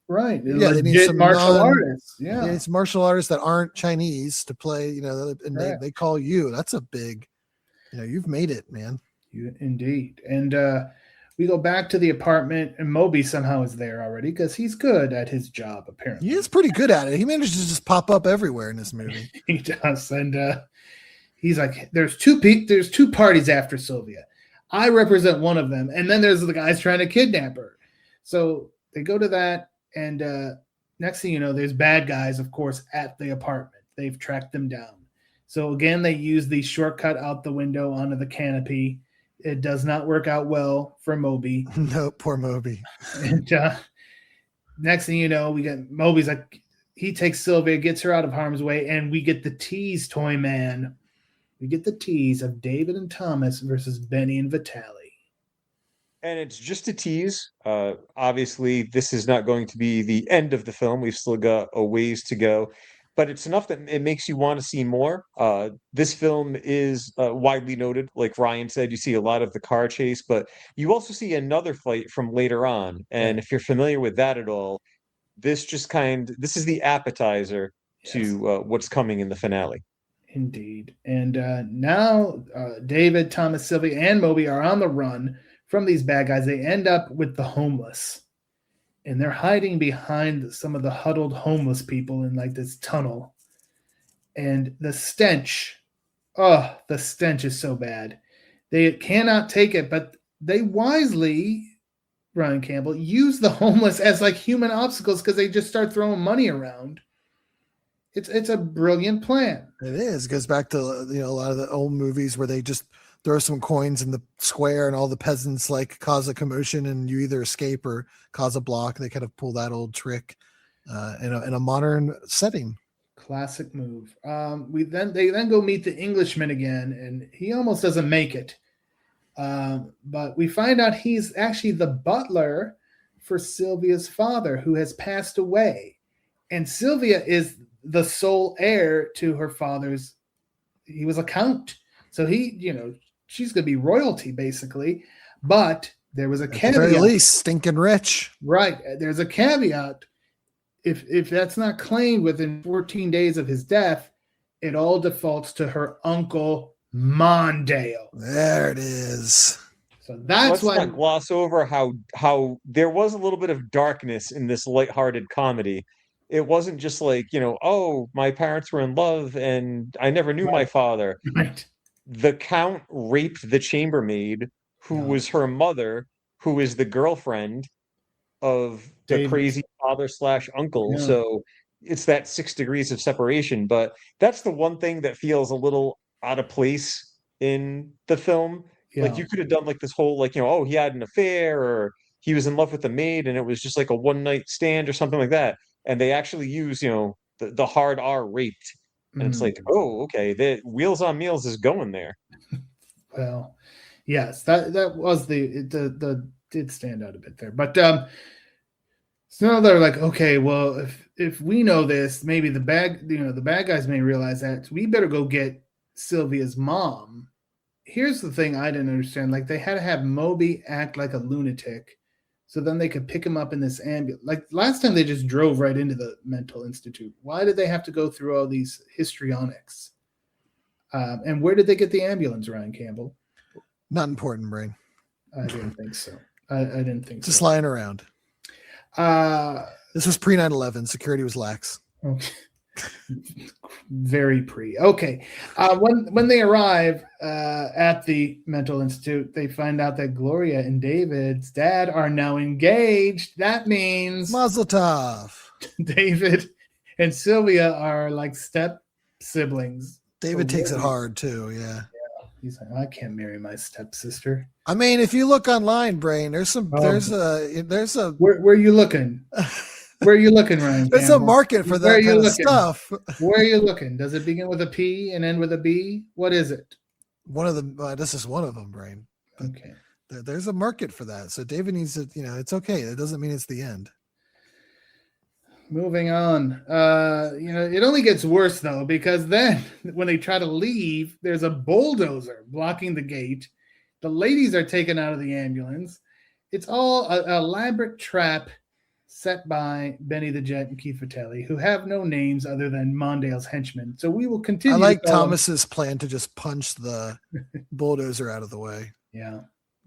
right. Yeah, they need Legit some martial artists. Yeah, it's martial artists that aren't Chinese to play. You know, and they call you. That's a big. You know, you've made it, man. Indeed. And we go back to the apartment, and Moby somehow is there already because he's good at his job, apparently. He is pretty good at it. He manages to just pop up everywhere in this movie. He does. And he's like, there's two parties after Sylvia. I represent one of them. And then there's the guys trying to kidnap her. So they go to that, and next thing you know, there's bad guys, of course, at the apartment. They've tracked them down. So again, they use the shortcut out the window onto the canopy. It does not work out well for Moby. No, poor Moby. And next thing you know, we get Moby's like, he takes Sylvia, gets her out of harm's way, and we get the tease, Toyman. We get the tease of David and Thomas versus Benny and Vitali. And it's just a tease. Obviously, this is not going to be the end of the film. We've still got a ways to go. But it's enough that it makes you want to see more. This film is widely noted. Like Ryan said, you see a lot of the car chase, but you also see another fight from later on. And if you're familiar with that at all, this is the appetizer to what's coming in the finale. Indeed. And now David, Thomas, Sylvia, and Moby are on the run from these bad guys. They end up with the homeless. And they're hiding behind some of the huddled homeless people in like this tunnel. And the stench is so bad. They cannot take it, but they wisely, Ryan Campbell, use the homeless as like human obstacles because they just start throwing money around. It's a brilliant plan. It is. It goes back to a lot of the old movies where they just throw some coins in the square and all the peasants like cause a commotion and you either escape or cause a block. They kind of pull that old trick in a modern setting. Classic move. They then go meet the Englishman again, and he almost doesn't make it. But we find out he's actually the butler for Sylvia's father, who has passed away. And Sylvia is the sole heir to her father's. He was a count. So she's going to be royalty, basically. But there was a caveat. At the very least, stinking rich. Right. There's a caveat. If that's not claimed within 14 days of his death, it all defaults to her uncle, Mondale. There it is. So that's why. Let's not gloss over how there was a little bit of darkness in this lighthearted comedy. It wasn't just like, oh, my parents were in love and I never knew my father. Right. The Count raped the chambermaid, who was her mother, who is the girlfriend of the crazy father/uncle. Yeah. So it's that 6 degrees of separation. But that's the one thing that feels a little out of place in the film. Yeah. Like you could have done like this whole oh, he had an affair or he was in love with the maid and it was just like a one-night stand or something like that. And they actually use, the hard R, raped. And it's like, oh, okay, the Wheels on Meals is going there. Well, yes, that was the did stand out a bit there. But so now they're like, okay, well, if we know this, maybe the bad guys may realize that, so we better go get Sylvia's mom. Here's the thing I didn't understand. Like, they had to have Moby act like a lunatic so then they could pick him up in this ambulance. Like last time, they just drove right into the mental institute. Why did they have to go through all these histrionics? And where did they get the ambulance, Ryan Campbell? Not important, Brain. I didn't think so. I didn't think Just so. lying around. This was pre 9/11. Security was lax. Okay. Very pre. Okay. When they arrive at the mental institute, they find out that Gloria and David's dad are now engaged. That means Mazel tov. David and Sylvia are like step siblings. David takes it hard too. Yeah. He's like, I can't marry my stepsister. I mean, if you look online, Brain, there's a Where are you looking? Where are you looking, Ryan? There's a market for that kind of stuff. Where are you looking? Does it begin with a P and end with a B? What is it? One of them. This is one of them, Brain. But okay. There's a market for that. So David needs to, it's okay. It doesn't mean it's the end. Moving on. It only gets worse though, because then when they try to leave, there's a bulldozer blocking the gate. The ladies are taken out of the ambulance. It's all an elaborate trap set by Benny the Jet and Keith Vitali, who have no names other than Mondale's henchmen. So we will continue. I like Thomas's plan to just punch the bulldozer out of the way. Yeah.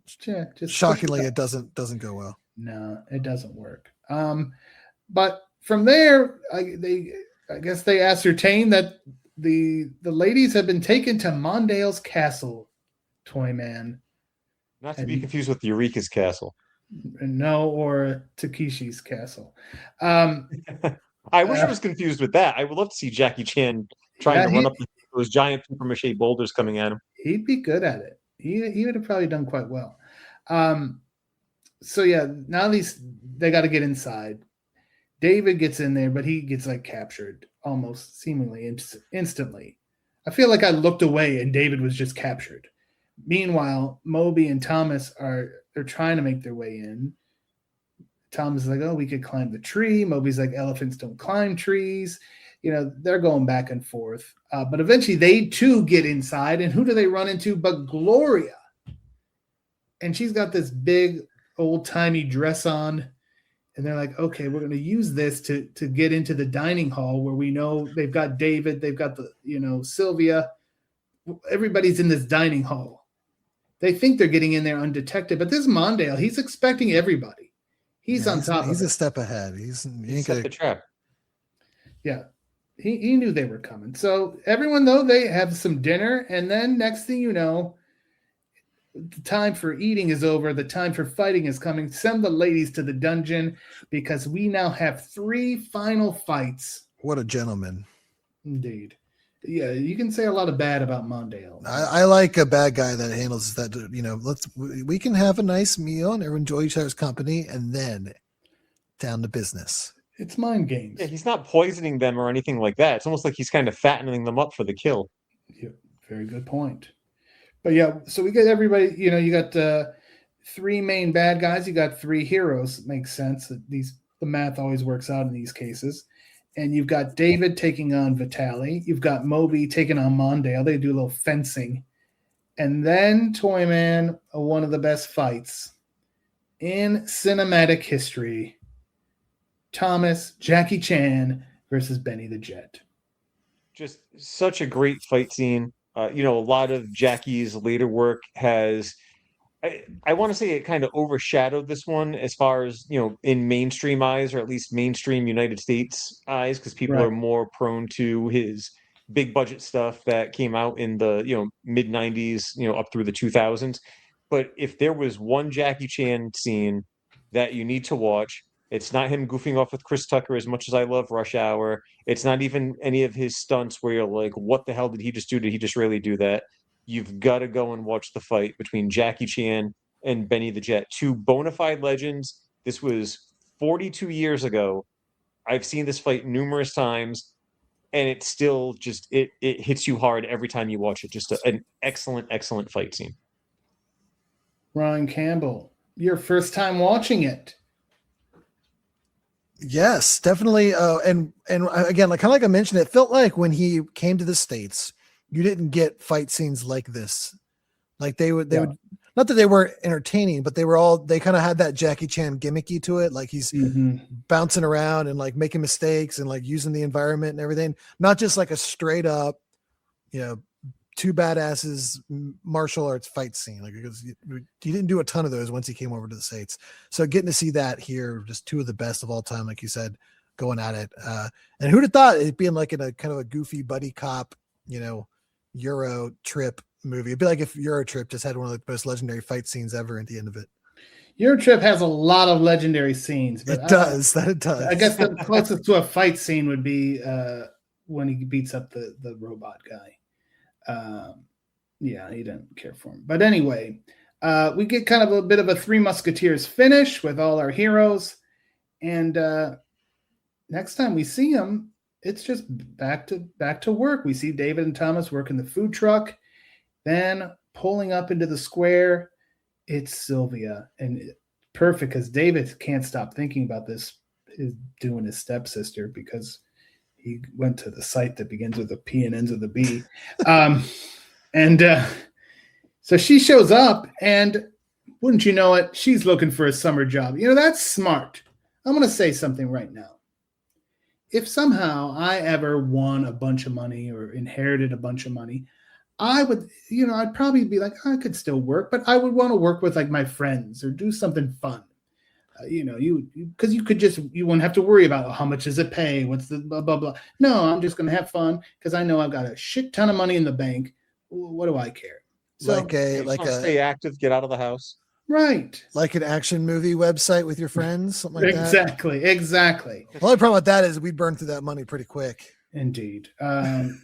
Just shockingly, it doesn't go well. No, it doesn't work. But from there, I guess they ascertain that the ladies have been taken to Mondale's castle, Toyman. Not to be confused with Eureka's castle. No, or Takeshi's castle. I wish I was confused with that. I would love to see Jackie Chan trying to run up those giant paper mache boulders coming at him. He'd be good at it. He would have probably done quite well. So yeah, now they got to get inside. David gets in there, but he gets like captured almost seemingly instantly. I feel like I looked away and David was just captured. Meanwhile, Moby and Thomas they're trying to make their way in. Thomas is like, oh, we could climb the tree. Moby's like, elephants don't climb trees. They're going back and forth. But eventually they too get inside. And who do they run into but Gloria? And she's got this big old-timey dress on. And they're like, okay, we're going to use this to get into the dining hall where we know they've got David, they've got Sylvia. Everybody's in this dining hall. They think they're getting in there undetected, but this is Mondale. He's expecting everybody. He's on top of it. He's a step ahead. He set the trap. Yeah. He knew they were coming. So everyone, though, they have some dinner, and then next thing you know, the time for eating is over. The time for fighting is coming. Send the ladies to the dungeon because we now have 3 final fights. What a gentleman. Indeed. Yeah, you can say a lot of bad about Mondale. I like a bad guy that handles that. We can have a nice meal and enjoy each other's company, and then down to business. It's mind games. Yeah, he's not poisoning them or anything like that. It's almost like he's kind of fattening them up for the kill. Yeah, very good point. But yeah, so we get everybody. You got 3 main bad guys. You got 3 heroes. It makes sense that the math always works out in these cases. And you've got David taking on Vitali. You've got Moby taking on Mondale. They do a little fencing. And then Toyman, one of the best fights in cinematic history. Jackie Chan versus Benny the Jet. Just such a great fight scene. A lot of Jackie's later work has... I want to say it kind of overshadowed this one as far as, in mainstream eyes, or at least mainstream United States eyes, because people are more prone to his big budget stuff that came out in the, mid 90s, up through the 2000s. But if there was one Jackie Chan scene that you need to watch, it's not him goofing off with Chris Tucker as much as I love Rush Hour. It's not even any of his stunts where you're like, what the hell did he just do? Did he just really do that? You've got to go and watch the fight between Jackie Chan and Benny the Jet, 2 bona fide legends. This was 42 years ago. I've seen this fight numerous times, and it still just it hits you hard every time you watch it. Just an excellent fight scene. Ryan Campbell, your first time watching it. Yes, definitely. And again, kind of like I mentioned, it felt like when he came to the States, you didn't get fight scenes like this. Like they would not not that they weren't entertaining, but they kind of had that Jackie Chan gimmicky to it. Like he's bouncing around and like making mistakes and like using the environment and everything. Not just like a straight up, two badasses martial arts fight scene. Like, because he didn't do a ton of those once he came over to the States. So getting to see that here, just two of the best of all time, like you said, going at it. And who'd have thought it being like in a kind of a goofy buddy cop, Euro trip movie. It'd be like if Euro Trip just had one of the most legendary fight scenes ever at the end of it. Euro Trip has a lot of legendary scenes. But it does. I guess the closest to a fight scene would be when he beats up the robot guy. He didn't care for him. But anyway, we get kind of a bit of a Three Musketeers finish with all our heroes. And next time we see him, it's just back to work. We see David and Thomas working the food truck. Then pulling up into the square, it's Sylvia. And perfect, because David can't stop thinking about this, is doing his stepsister, because he went to the site that begins with a P and ends with a B. So she shows up, and wouldn't you know it, she's looking for a summer job. That's smart. I'm going to say something right now. If somehow I ever won a bunch of money or inherited a bunch of money, I would, I'd probably be like, I could still work, but I would want to work with like my friends or do something fun. Because you won't have to worry about how much does it pay, what's the blah blah blah. No, I'm just going to have fun because I know I've got a shit ton of money in the bank. What do I care? So stay active, get out of the house. Right. Like an action movie website with your friends, something like that. Exactly. The only problem with that is we'd burn through that money pretty quick. Indeed.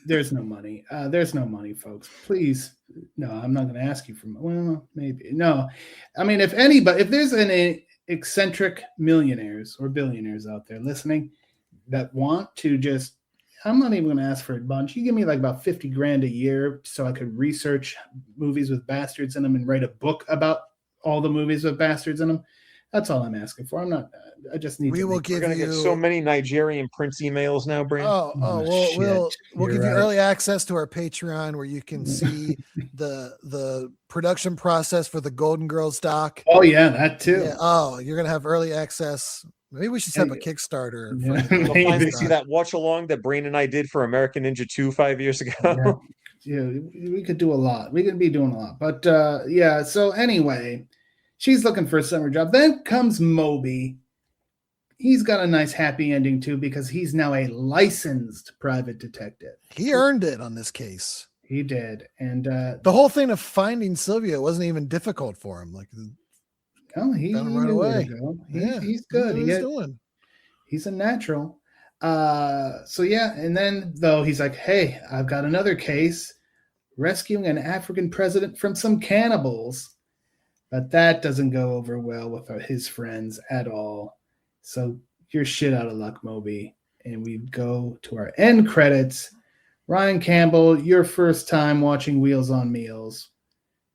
There's no money. There's no money, folks. Please. No, I'm not going to ask you for money. Well, maybe. No. I mean, if there's any eccentric millionaires or billionaires out there listening that want to just, I'm not even going to ask for a bunch. You give me like about 50 grand a year so I could research movies with bastards in them and write a book about all the movies with bastards in them. That's all I'm asking for. I just need. We're going to get so many Nigerian Prince emails now, Brandon. We'll give you early access to our Patreon where you can see the production process for the Golden Girls doc. Oh yeah, that too. Yeah. Oh, you're going to have early access. Maybe we should set up a Kickstarter. You'll finally see that watch along that Brain and I did for American Ninja 2 5 years ago. Yeah, we could do a lot. We could be doing a lot. But so anyway, she's looking for a summer job. Then comes Moby. He's got a nice happy ending too, because he's now a licensed private detective. He earned it on this case. He did. And the whole thing of finding Sylvia wasn't even difficult for him. Like, he found him right away. He's good. He's a natural. And then though he's like, hey, I've got another case, rescuing an African president from some cannibals. But that doesn't go over well with his friends at all. So you're shit out of luck, Moby. And we go to our end credits. Ryan Campbell, your first time watching Wheels on Meals.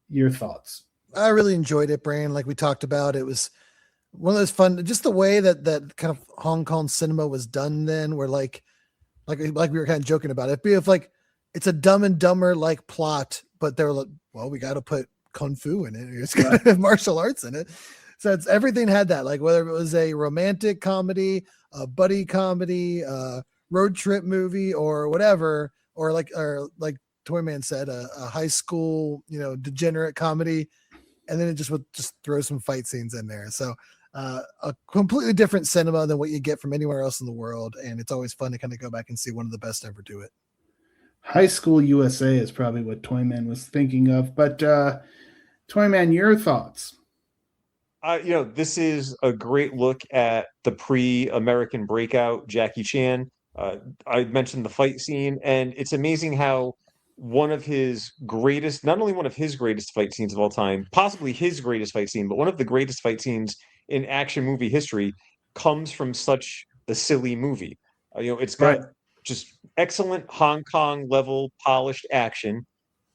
Your thoughts? I really enjoyed it, Brian. Like we talked about, it was one of those fun, just the way that kind of Hong Kong cinema was done then, where like we were kind of joking about it. If like it's a Dumb and Dumber like plot, but they're like, well, we got to put kung fu in it. It's got to have martial arts in it. So it's everything had that, like whether it was a romantic comedy, a buddy comedy, road trip movie, or whatever, or like Toyman said, a high school, degenerate comedy, and then it just would just throw some fight scenes in there. So a completely different cinema than what you get from anywhere else in the world, and it's always fun to kind of go back and see one of the best ever do it. High School USA is probably what Toyman was thinking of, but Toyman, your thoughts? This is a great look at the pre-American breakout Jackie Chan. I mentioned the fight scene, and it's amazing how one of his greatest, not only one of his greatest fight scenes of all time, possibly his greatest fight scene, but one of the greatest fight scenes in action movie history comes from such a silly movie. It's got just excellent Hong Kong level polished action,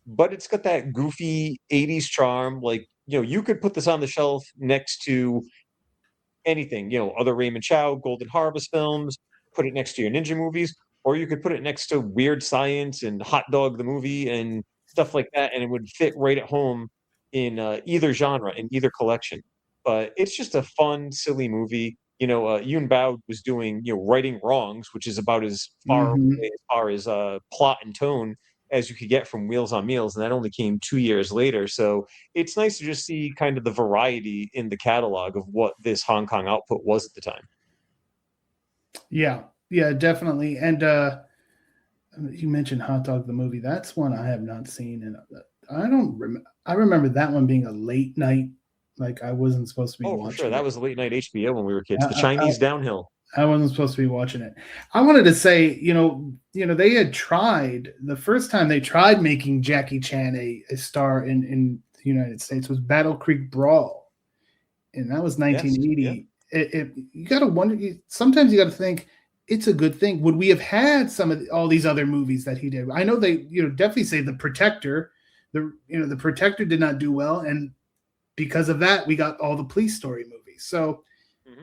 but it's got that goofy 80s charm. Like, you could put this on the shelf next to anything, other Raymond Chow, Golden Harvest films, put it next to your ninja movies, or you could put it next to Weird Science and Hot Dog the movie and stuff like that, and it would fit right at home in either genre, in either collection. But it's just a fun, silly movie. Yuen Bao was doing, Righting Wrongs, which is about as far away Mhm. as far as plot and tone as you could get from Wheels on Meals, and that only came 2 years later. So it's nice to just see kind of the variety in the catalog of what this Hong Kong output was at the time. Yeah, yeah, definitely. And you mentioned Hot Dog the movie. That's one I have not seen, and I don't remember. I remember that one being a late night. Like I wasn't supposed to be Oh, watching for sure. That it. was late night HBO when we were kids. The I, I, Chinese Downhill. I wasn't supposed to be watching it. I wanted to say, they had tried the first time they tried making Jackie Chan a star in the United States was Battle Creek Brawl, and that was 1980. Yes, yeah. You got to wonder. Sometimes you got to think it's a good thing. Would we have had all these other movies that he did? I know they, definitely say The Protector. The Protector did not do well, and because of that, we got all the Police Story movies. So.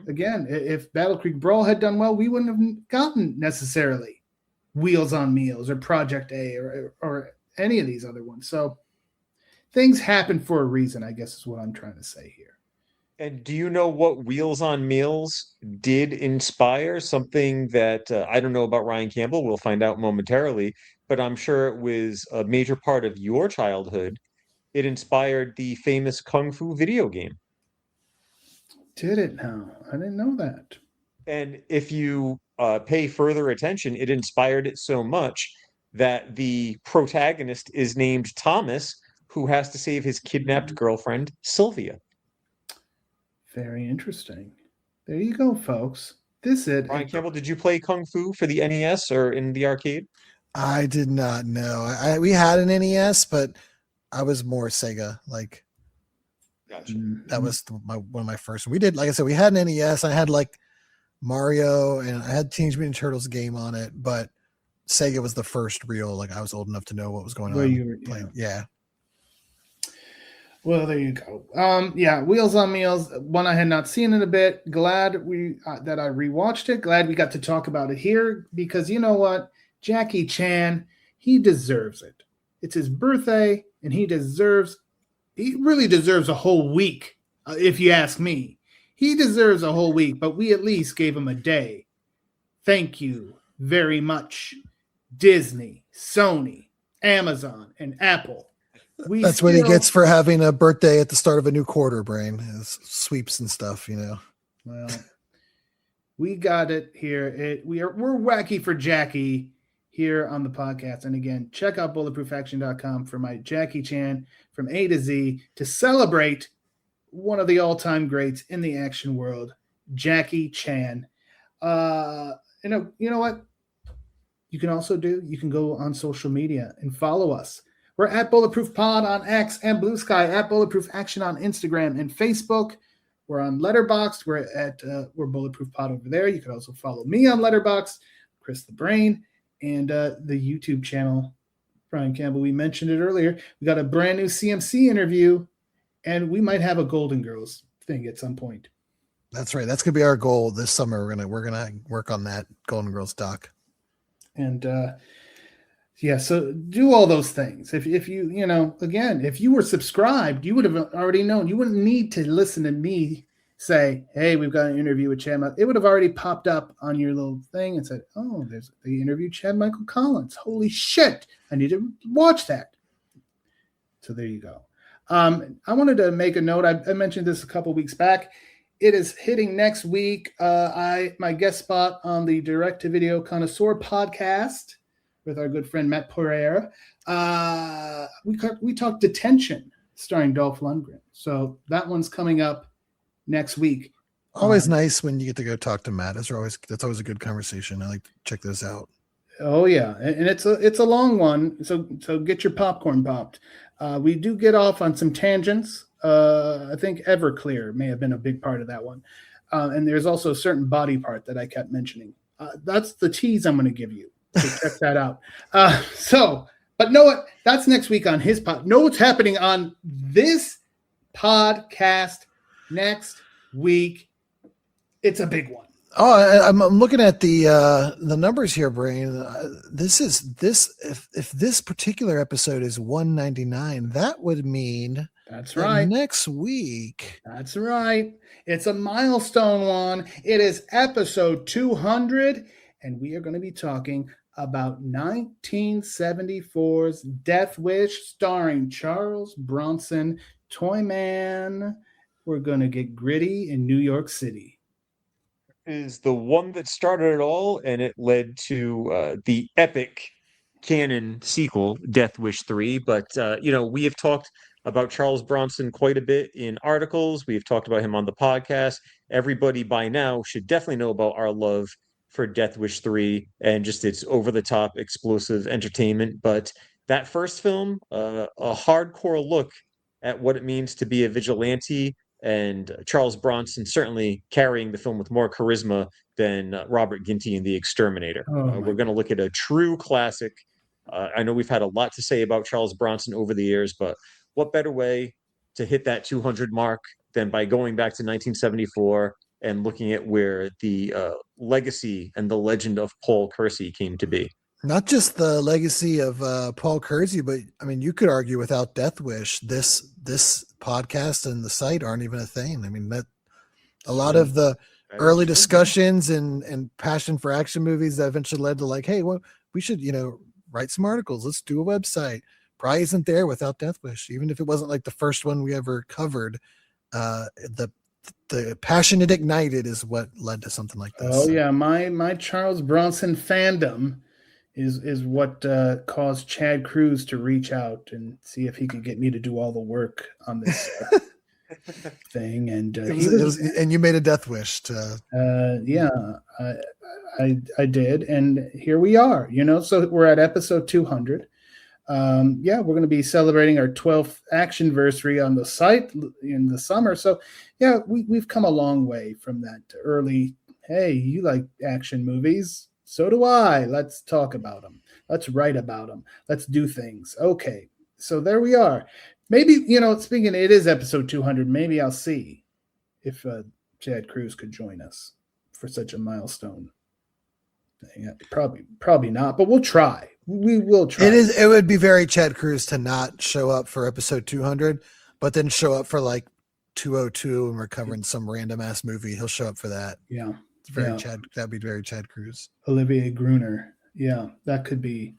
Again, if Battle Creek Brawl had done well, we wouldn't have gotten necessarily Wheels on Meals or Project A or any of these other ones. So things happen for a reason, I guess is what I'm trying to say here. And do you know what Wheels on Meals did inspire? Something that I don't know about Ryan Campbell. We'll find out momentarily, but I'm sure it was a major part of your childhood. It inspired the famous Kung Fu video game. Did it now? I didn't know that. And if you pay further attention, it inspired it so much that the protagonist is named Thomas, who has to save his kidnapped girlfriend, Sylvia. Very interesting. There you go, folks. This is it. Ryan Campbell, did you play Kung Fu for the NES or in the arcade? I did not know. We had an NES, but I was more Sega. Like, Gotcha. that was one of my first. We did, like I said, we had an NES. I had like Mario and I had Teenage Mutant Ninja Turtles game on it, but Sega was the first real. Like I was old enough to know what was going on. Yeah. Well, there you go. Wheels on Meals, one I had not seen in a bit. Glad that I rewatched it. Glad we got to talk about it here because you know what? Jackie Chan, he deserves it. It's his birthday, and he really deserves a whole week, if you ask me. He deserves a whole week, but we at least gave him a day. Thank you very much, Disney, Sony, Amazon, and Apple. That's what he gets for having a birthday at the start of a new quarter, Brain. His sweeps and stuff, Well, we got it here. We're wacky for Jackie here on the podcast. And again, check out bulletproofaction.com for my Jackie Chan from A to Z to celebrate one of the all-time greats in the action world, Jackie Chan. You know what? You can go on social media and follow us. We're at Bulletproof Pod on X and Blue Sky, at Bulletproof Action on Instagram and Facebook. We're on Letterboxd. We're Bulletproof Pod over there. You can also follow me on Letterboxd, Chris the Brain, and the YouTube channel, Ryan Campbell. We mentioned it earlier. We got a brand new CMC interview, and we might have a Golden Girls thing at some point. That's right. That's gonna be our goal this summer. We're gonna work on that Golden Girls doc. And so do all those things. If you again, if you were subscribed, you would have already known. You wouldn't need to listen to me say, hey, we've got an interview with Chad. It would have already popped up on your little thing and said, oh, they interviewed Chad Michael Collins. Holy shit. I need to watch that. So there you go. I wanted to make a note. I mentioned this a couple weeks back. It is hitting next week. My guest spot on the Direct to Video Connoisseur podcast with our good friend Matt Pereira. We talked Detention, starring Dolph Lundgren. So that one's coming up next week. Always nice when you get to go talk to Matt. That's always a good conversation. I like to check those out. Oh yeah, and it's a long one. So get your popcorn popped. We do get off on some tangents. I think Everclear may have been a big part of that one. And there's also a certain body part that I kept mentioning. That's the tease I'm going to give you. So check that out. But know what? That's next week on his pod. Know what's happening on this podcast next week. It's a big one. Oh, I'm looking at the numbers here, Brain. If this particular episode is 199, that would mean That's And right. next week. That's right. It's a milestone one. It is episode 200, and we are going to be talking about 1974's Death Wish, starring Charles Bronson, Toyman. We're going to get gritty in New York City. Is the one that started it all, and it led to the epic canon sequel, Death Wish 3. But we have talked about Charles Bronson quite a bit in articles. We've talked about him on the podcast. Everybody by now should definitely know about our love for Death Wish 3 and just its over-the-top explosive entertainment. But that first film, a hardcore look at what it means to be a vigilante, and Charles Bronson certainly carrying the film with more charisma than Robert Ginty in The Exterminator. We're going to look at a true classic. I know we've had a lot to say about Charles Bronson over the years, but what better way to hit that 200 mark than by going back to 1974 and looking at where the legacy and the legend of Paul Kersey came to be. Not just the legacy of Paul Kersey, but I mean, you could argue without Death Wish, this podcast and the site aren't even a thing. I mean, that a lot of the early discussions and passion for action movies that eventually led to like, hey, well, we should, write some articles. Let's do a website. Probably isn't there without Death Wish, even if it wasn't like the first one we ever covered. The passion it ignited is what led to something like this. Oh yeah, my Charles Bronson fandom is what caused Chad Cruz to reach out and see if he could get me to do all the work on this thing. And and you made a Death Wish to. Yeah, I did, and here we are. So we're at episode 200. We're going to be celebrating our 12th actionversary on the site in the summer. So yeah, we've come a long way from that early. Hey, you like action movies? So do I. Let's talk about them. Let's write about them. Let's do things. Okay. So there we are. Maybe, speaking, it is episode 200. Maybe I'll see if Chad Cruz could join us for such a milestone thing. Probably not, but we'll try. We will try. It would be very Chad Cruz to not show up for episode 200, but then show up for like 202 and we're covering some random ass movie. He'll show up for that. Yeah. It's very Chad. That'd be very Chad Cruz. Olivier Gruner. Yeah, that could be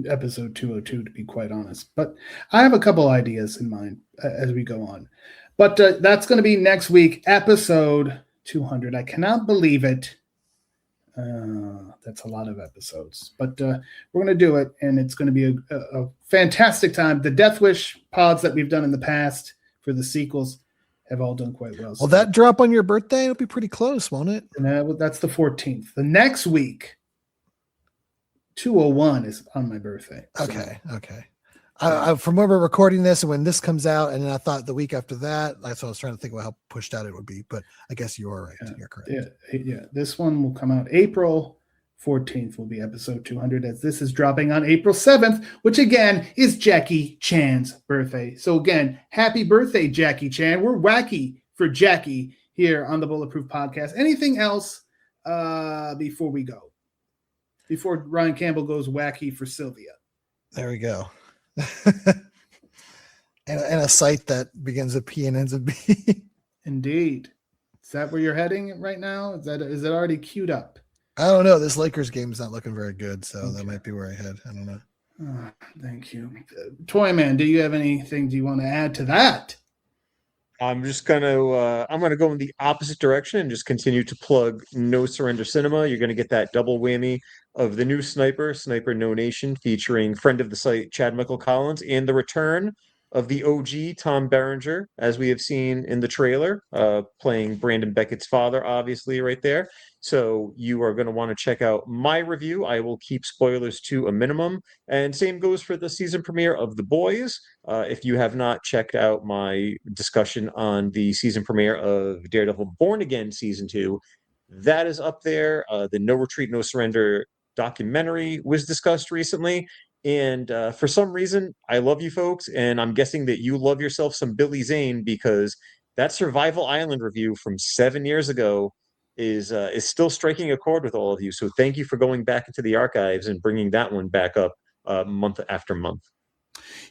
episode 202, to be quite honest. But I have a couple ideas in mind as we go on. But that's going to be next week, episode 200. I cannot believe it. That's a lot of episodes. But we're going to do it, and it's going to be a fantastic time. The Death Wish pods that we've done in the past for the sequels have all done quite well. Will that drop on your birthday? It'll be pretty close, won't it? That's the 14th. The next week, 201 is on my birthday. So. Okay. From where we're recording this and when this comes out, and then I thought the week after that, that's what I was trying to think about how pushed out it would be. But I guess you are right. You're correct. Yeah. This one will come out April 14th will be episode 200, as this is dropping on April 7th, which again is Jackie Chan's birthday. So again, happy birthday, Jackie Chan. We're wacky for Jackie here on the Bulletproof podcast. Anything else before we go? Before Ryan Campbell goes wacky for Sylvia. There we go. and a site that begins with P and ends with B. Indeed. Is that where you're heading right now? Is it already queued up? I don't know. This Lakers game is not looking very good, so that might be where I head. I don't know. Oh, thank you. Toyman, do you have anything you want to add to that? I'm just gonna go in the opposite direction and just continue to plug No Surrender Cinema. You're gonna get that double whammy of the new Sniper No Nation, featuring friend of the site Chad Michael Collins, and the return of the OG Tom Berenger, as we have seen in the trailer, playing Brandon Beckett's father, obviously, right there. So you are going to want to check out my review. I will keep spoilers to a minimum. And same goes for the season premiere of The Boys. If you have not checked out my discussion on the season premiere of Daredevil Born Again Season 2, that is up there. The No Retreat, No Surrender documentary was discussed recently. And for some reason, I love you folks, and I'm guessing that you love yourself some Billy Zane, because that Survival Island review from 7 years ago is still striking a chord with all of you. So thank you for going back into the archives and bringing that one back up month after month.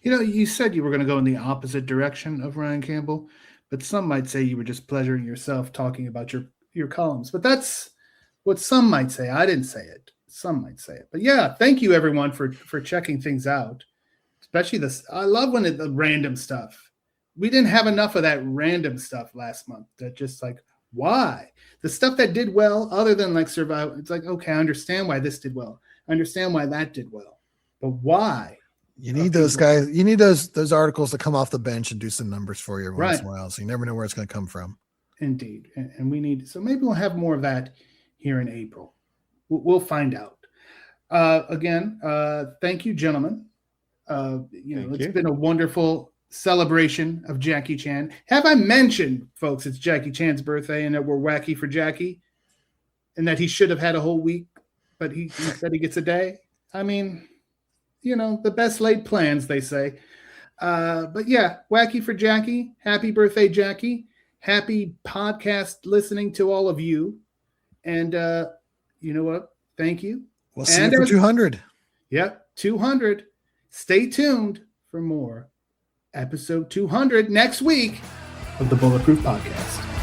You know, you said you were going to go in the opposite direction of Ryan Campbell, but some might say you were just pleasuring yourself talking about your columns. But that's what some might say. I didn't say it. Some might say it. But yeah, thank you everyone for checking things out. Especially this. I love when the random stuff. We didn't have enough of that random stuff last month. That just like, why? The stuff that did well, other than like survival, it's like, okay, I understand why this did well. I understand why that did well. But why? You need those guys. You need those articles to come off the bench and do some numbers for you every once in a while. So you never know where it's going to come from. Indeed, and we need. So maybe we'll have more of that here in April. We'll find out. Again, thank you, gentlemen. It's been a wonderful celebration of Jackie Chan. Have I mentioned, folks, it's Jackie Chan's birthday and that we're wacky for Jackie, and that he should have had a whole week, but he said he gets a day. I mean, the best laid plans, they say. But yeah, wacky for Jackie. Happy birthday, Jackie. Happy podcast listening to all of you. And you know what? Thank you. We'll see you for 200. Yep, 200. Stay tuned for more. Episode 200 next week of the Bulletproof Podcast.